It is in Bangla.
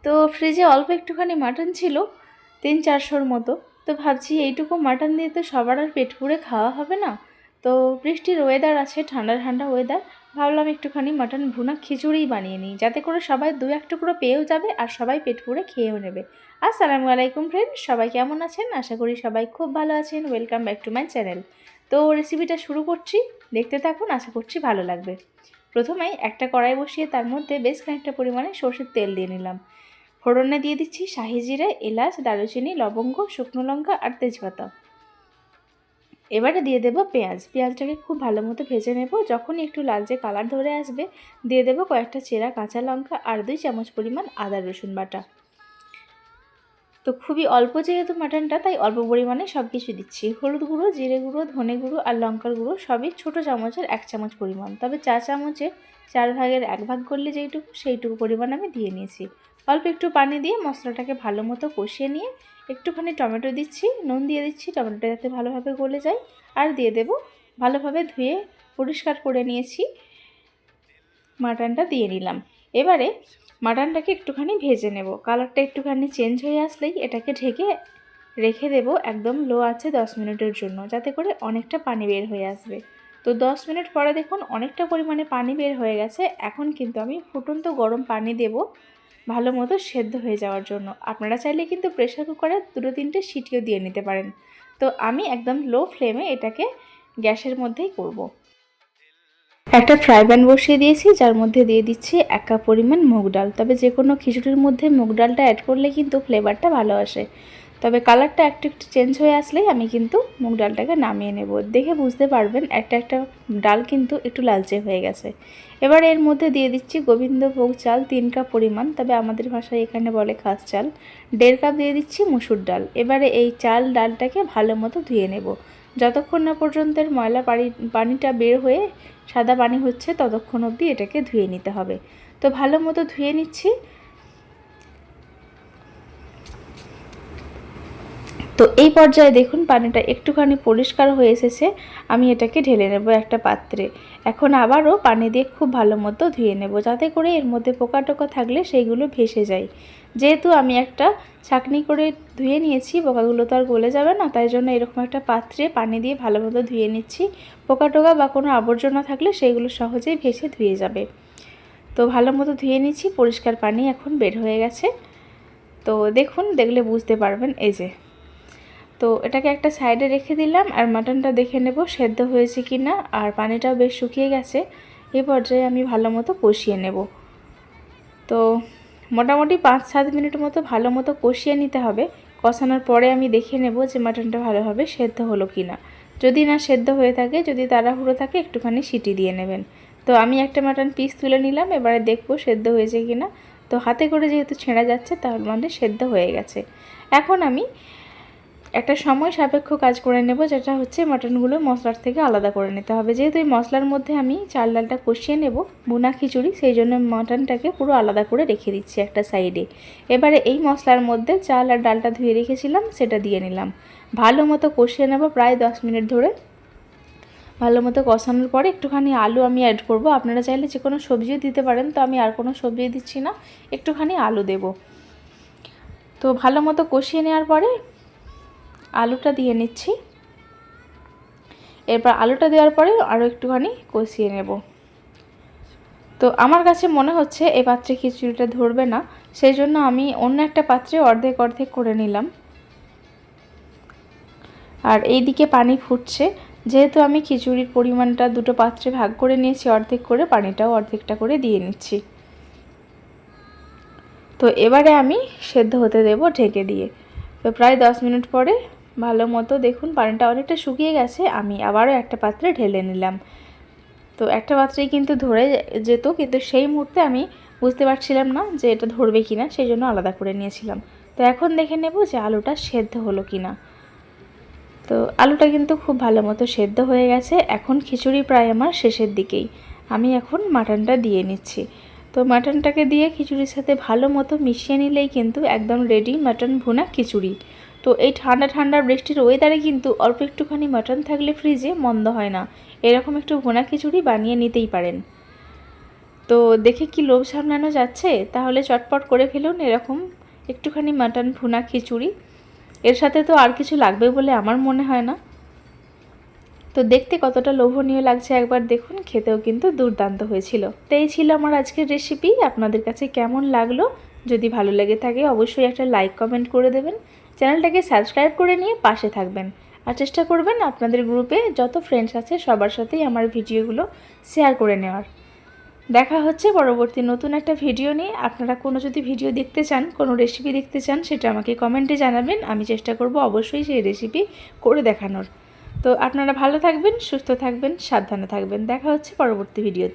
তো ফ্রিজে অল্প একটুখানি মাটন ছিল 300-400-র মতো। তো ভাবছি এইটুকু মাটন দিয়ে তো সবার আর পেট পুরে খাওয়া হবে না। তো বৃষ্টির ওয়েদার আছে, ঠান্ডা ঠান্ডা ওয়েদার, ভাবলাম একটুখানি মাটন ভুনা খিচুড়িই বানিয়ে নিই, যাতে করে সবাই 2-1 টুকরো পেয়েও যাবে আর সবাই পেট পুরে খেয়েও নেবে। আসসালামু আলাইকুম ফ্রেন্ড, সবাই কেমন আছেন? আশা করি সবাই খুব ভালো আছেন। Welcome back to my channel. তো রেসিপিটা শুরু করছি, দেখতে থাকুন, আশা করছি ভালো লাগবে। প্রথমেই একটা কড়াই বসিয়ে তার মধ্যে বেশ খানিকটা পরিমাণে সরষের তেল দিয়ে নিলাম। ফোড়নে দিয়ে দিচ্ছি শাহি জিরে, এলাচ, দারুচিনি, লবঙ্গ, শুকনো লঙ্কা আর তেজপাতা। এবারে দিয়ে দেব পেঁয়াজ। পেঁয়াজটাকে খুব ভালো মতো ভেজে নেব। যখনই একটু লালচে কালার ধরে আসবে দিয়ে দেব কয়েকটা চেরা কাঁচা লঙ্কা আর 2 চামচ পরিমাণ আদা রসুন বাটা। তো খুবই অল্প যেহেতু মাটনটা, তাই অল্প পরিমাণে সব কিছু দিচ্ছি। হলুদ গুঁড়ো, জিরে গুঁড়ো, ধনে গুঁড়ো আর লঙ্কার গুঁড়ো সবই ছোটো চামচের 1 চামচ পরিমাণ, তবে চা চামচে 4 ভাগের 1 ভাগ করলে সেইটুকু পরিমাণ আমি দিয়ে নিয়েছি। অল্প একটু পানি দিয়ে মশলাটাকে ভালো মতো কষিয়ে নিয়ে একটুখানি টমেটো দিচ্ছি, নুন দিয়ে দিচ্ছি টমেটোটা যাতে ভালোভাবে গলে যায়, আর দিয়ে দেব ভালোভাবে ধুয়ে পরিষ্কার করে নিয়েছি মাটনটা দিয়ে নিলাম। এবারে মাটনটাকে একটুখানি ভেজে নেব। কালারটা একটুখানি চেঞ্জ হয়ে আসলেই এটাকে ঢেকে রেখে দেব একদম লো আছে 10 মিনিটের জন্য, যাতে করে অনেকটা পানি বের হয়ে আসবে। তো 10 মিনিট পরে দেখুন অনেকটা পরিমাণে পানি বের হয়ে গেছে। এখন কিন্তু আমি ফুটন্ত গরম পানি দেব ভালো মতো সেদ্ধ হয়ে যাওয়ার জন্য। আপনারা চাইলে কিন্তু প্রেশার কুকারে 2-3টে সিটিও দিয়ে নিতে পারেন। তো আমি একদম লো ফ্লেমে এটাকে গ্যাসের মধ্যেই করব। একটা ফ্রাই প্যান বসিয়ে দিয়েছি, যার মধ্যে দিয়ে দিচ্ছি 1 কাপ পরিমাণ মুগ ডাল। তবে যে কোনো খিচুড়ির মধ্যে মুগ ডালটা অ্যাড করলে কিন্তু ফ্লেভারটা ভালো আসে। তবে কালারটা একটু একটু চেঞ্জ হয়ে আসলেই আমি কিন্তু মুগ ডালটাকে নামিয়ে নেব। দেখে বুঝতে পারবেন একটা একটা ডাল কিন্তু একটু লালচে হয়ে গেছে। এবার এর মধ্যে দিয়ে দিচ্ছি গোবিন্দভোগ চাল 3 কাপ পরিমাণ, তবে আমাদের ভাষায় এখানে বলে খাস চাল। 1.5 কাপ দিয়ে দিচ্ছি মুসুর ডাল। এবারে এই চাল ডালটাকে ভালো মতো ধুয়ে নেব। যতক্ষণ না পর্যন্ত এর ময়লা পানিটা বের হয়ে সাদা পানি হচ্ছে ততক্ষণ অবধি এটাকে ধুয়ে নিতে হবে। তো ভালো মতো ধুয়ে নিচ্ছি। তো এই পর্যায়ে দেখুন পানিটা একটুখানি পরিষ্কার হয়ে এসেছে। আমি এটাকে ঢেলে নেব একটা পাত্রে। এখন আবারও পানি দিয়ে খুব ভালো মতো ধুয়ে নেব, যাতে করে এর মধ্যে পোকা টোকা থাকলে সেইগুলো ভেসে যায়। যেহেতু আমি একটা ছাঁকনি করে ধুয়ে নিয়েছি, পোকাগুলো তো আর গলে যাবে না, তাই জন্য এরকম একটা পাত্রে পানি দিয়ে ভালো মতো ধুয়ে নিচ্ছি। পোকা টোকা বা কোনো আবর্জনা থাকলে সেইগুলো সহজেই ভেসে ধুয়ে যাবে। তো ভালো মতো ধুয়ে নিচ্ছি, পরিষ্কার পানি এখন বের হয়ে গেছে। তো দেখুন, দেখলে বুঝতে পারবেন। এই যে, তো এটাকে একটা সাইডে রেখে দিলাম আর মাটনটা দেখে নেব সেদ্ধ হয়েছে কি না। আর পানিটাও বেশ শুকিয়ে গেছে। এই পর্যায়ে আমি ভালো মতো কষিয়ে নেব। তো মোটামুটি 5-7 মিনিট মতো ভালো মতো কষিয়ে নিতে হবে। কষানোর পরে আমি দেখে নেব যে মাটনটা ভালোভাবে সেদ্ধ হলো কি না। যদি না সেদ্ধ হয়ে থাকে, যদি তাড়াহুড়ো থাকে, একটুখানি সিটি দিয়ে নেবেন। তো আমি একটা মাটন পিস তুলে নিলাম, এবারে দেখব সেদ্ধ হয়েছে কি না। তো হাতে করে যেহেতু ছেঁড়া যাচ্ছে, তার মানে সেদ্ধ হয়ে গেছে। এখন আমি একটা সময় সাপেক্ষ কাজ করে নেব, যেটা হচ্ছে মাটনগুলো মশলার থেকে আলাদা করে নিতে হবে। যেহেতু এই মশলার মধ্যে আমি চাল ডালটা কষিয়ে নেব ভুনা খিচুড়ি, সেই জন্য মাটনটাকে পুরো আলাদা করে রেখে দিচ্ছি একটা সাইডে। এবারে এই মশলার মধ্যে চাল আর ডালটা ধুয়ে রেখেছিলাম সেটা দিয়ে নিলাম। ভালো মতো কষিয়ে নেব প্রায় 10 মিনিট ধরে। ভালো মতো কষানোর পরে একটুখানি আলু আমি অ্যাড করব। আপনারা চাইলে যে কোনো সবজিও দিতে পারেন, তো আমি আর কোনো সবজি দিচ্ছি না, একটুখানি আলু দেব। তো ভালো মতো কষিয়ে নেওয়ার পরে আলুটা দিয়ে নিচ্ছি। এরপর আলুটা দেওয়ার পরে আরও একটুখানি কষিয়ে নেব। তো আমার কাছে মনে হচ্ছে এই পাত্রে খিচুড়িটা ধরবে না, সেই জন্য আমি অন্য একটা পাত্রে অর্ধেক অর্ধেক করে নিলাম। আর এই দিকে পানি ফুটছে। যেহেতু আমি খিচুড়ির পরিমাণটা দুটো পাত্রে ভাগ করে নিয়েছি অর্ধেক করে, পানিটাও অর্ধেকটা করে দিয়ে নিচ্ছি। তো এবারে আমি সেদ্ধ হতে দেব ঢেকে দিয়ে। তো প্রায় 10 মিনিট পরে ভালো মতো দেখুন পানিটা অনেকটা শুকিয়ে গেছে। আমি আবারও একটা পাত্রে ঢেলে নিলাম। তো একটা পাত্রেই কিন্তু ধরে যেত, কিন্তু সেই মুহূর্তে আমি বুঝতে পারছিলাম না যে এটা ধরবে কিনা, সেই জন্য আলাদা করে নিয়েছিলাম। তো এখন দেখে নেব যে আলুটা সেদ্ধ হলো কিনা। তো আলুটা কিন্তু খুব ভালো মতো সেদ্ধ হয়ে গেছে। এখন খিচুড়ি প্রায় আমার শেষের দিকেই। আমি এখন মাটনটা দিয়ে নিচ্ছি। তো মাটনটাকে দিয়ে খিচুড়ির সাথে ভালো মতো মিশিয়ে নিলেই কিন্তু একদম রেডি মাটন ভুনা খিচুড়ি। তো এই ঠান্ডা ঠান্ডা বৃষ্টির ওয়েদারে কিন্তু অল্প একটুখানি মাটন থাকলে ফ্রিজে মন্দ হয় না। এরকম একটু ভুনা খিচুড়ি বানিয়ে নিতেই পারেন। তো দেখে কি লোভ সামলানো যাচ্ছে? তাহলে চটপট করে ফেলুন এরকম একটুখানি মাটন ভুনা খিচুড়ি। এর সাথে তো আর কিছু লাগবে বলে আমার মনে হয় না। তো দেখতে কতটা লোভনীয় লাগছে একবার দেখুন, খেতেও কিন্তু দুর্দান্ত হয়েছিল। তো এই ছিল আমার আজকের রেসিপি। আপনাদের কাছে কেমন লাগলো? যদি ভালো লেগে থাকে অবশ্যই একটা লাইক কমেন্ট করে দেবেন, চ্যানেলটাকে সাবস্ক্রাইব করে নিয়ে পাশে থাকবেন, আর চেষ্টা করবেন আপনাদের গ্রুপে যত ফ্রেন্ডস আছে সবার সাথেই আমার ভিডিওগুলো শেয়ার করে নেওয়ার। দেখা হচ্ছে পরবর্তী নতুন একটা ভিডিও নিয়ে। আপনারা কোনো যদি ভিডিও দেখতে চান, কোনো রেসিপি দেখতে চান, সেটা আমাকে কমেন্টে জানাবেন। আমি চেষ্টা করব অবশ্যই সেই রেসিপি করে দেখানোর। তো আপনারা ভালো থাকবেন, সুস্থ থাকবেন, সাবধানে থাকবেন। দেখা হচ্ছে পরবর্তী ভিডিওতে।